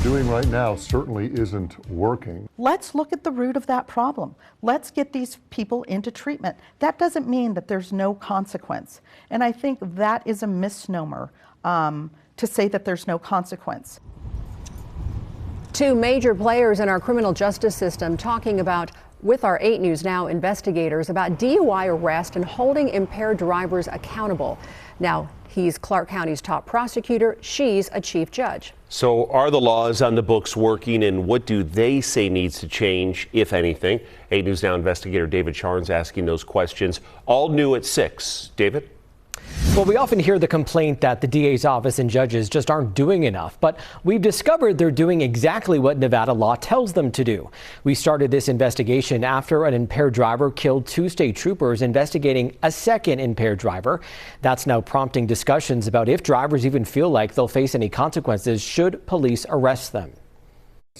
doing right now certainly isn't working. Let's look at the root of that problem. Let's get these people into treatment. That doesn't mean that there's no consequence. And I think that is a misnomer to say that there's no consequence. Two major players in our criminal justice system talking about with our 8 News Now investigators about DUI arrest and holding impaired drivers accountable. Now, he's Clark County's top prosecutor. She's a chief judge. So are the laws on the books working, and what do they say needs to change, if anything? 8 News Now investigator David Charnes asking those questions. All new at 6. David? Well, we often hear the complaint that the DA's office and judges just aren't doing enough, but we've discovered they're doing exactly what Nevada law tells them to do. We started this investigation after an impaired driver killed 2 state troopers investigating a second impaired driver. That's now prompting discussions about if drivers even feel like they'll face any consequences should police arrest them.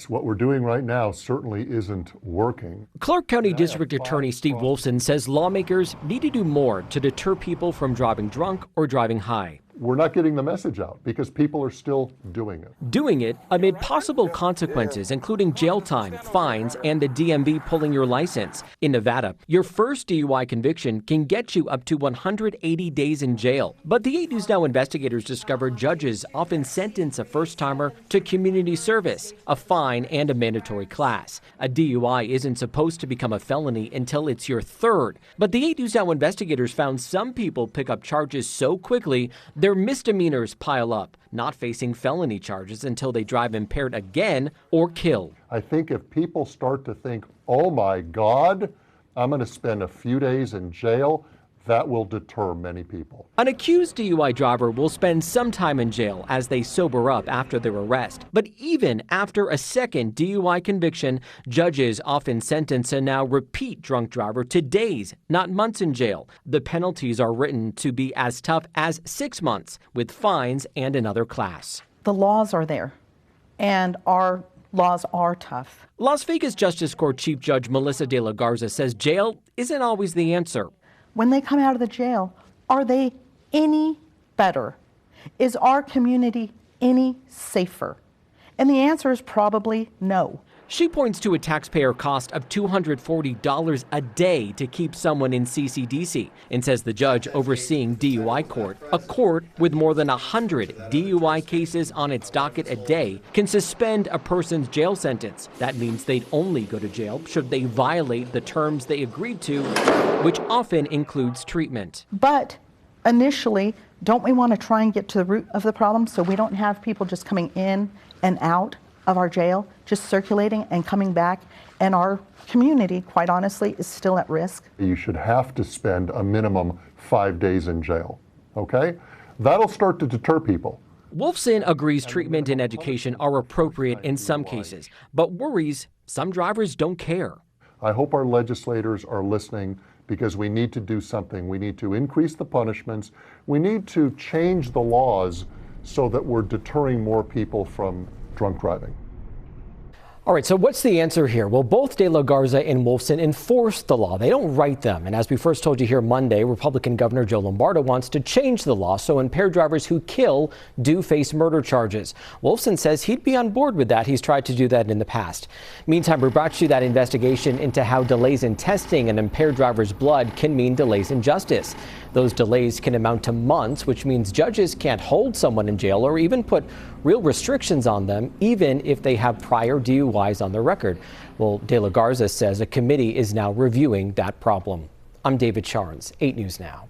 What we're doing right now certainly isn't working. Clark County District Attorney Steve Wolfson says lawmakers need to do more to deter people from driving drunk or driving high. We're not getting the message out because people are still doing it. Doing it amid possible consequences, including jail time, fines, and the DMV pulling your license. In Nevada, your first DUI conviction can get you up to 180 days in jail. But the 8 News Now investigators discovered judges often sentence a first-timer to community service, a fine, and a mandatory class. A DUI isn't supposed to become a felony until it's your third. But the 8 News Now investigators found some people pick up charges so quickly their misdemeanors pile up, not facing felony charges until they drive impaired again or kill. I think if people start to think, oh my God, I'm going to spend a few days in jail, that will deter many people. An accused DUI driver will spend some time in jail as they sober up after their arrest. But even after a second DUI conviction, judges often sentence a now repeat drunk driver to days, not months in jail. The penalties are written to be as tough as 6 months, with fines and another class. The laws are there, and our laws are tough. Las Vegas Justice Court Chief Judge Melissa De La Garza says jail isn't always the answer. When they come out of the jail, are they any better? Is our community any safer? And the answer is probably no. She points to a taxpayer cost of $240 a day to keep someone in CCDC and says the judge overseeing DUI court, a court with more than 100 DUI cases on its docket a day, can suspend a person's jail sentence. That means they'd only go to jail should they violate the terms they agreed to, which often includes treatment. But initially, don't we want to try and get to the root of the problem so we don't have people just coming in and out of our jail, just circulating and coming back, and our community, quite honestly, is still at risk? You should have to spend a minimum 5 days in jail, okay? That'll start to deter people. Wolfson agrees treatment and education are appropriate in some cases, but worries some drivers don't care. I hope our legislators are listening because we need to do something. We need to increase the punishments. We need to change the laws so that we're deterring more people from drunk driving. All right, so what's the answer here? Well, both De La Garza and Wolfson enforce the law. They don't write them. And as we first told you here Monday, Republican Governor Joe Lombardo wants to change the law so impaired drivers who kill do face murder charges. Wolfson says he'd be on board with that. He's tried to do that in the past. Meantime, we brought you that investigation into how delays in testing an impaired driver's blood can mean delays in justice. Those delays can amount to months, which means judges can't hold someone in jail or even put real restrictions on them, even if they have prior DUIs on their record. Well, De La Garza says a committee is now reviewing that problem. I'm David Charnes, 8 News Now.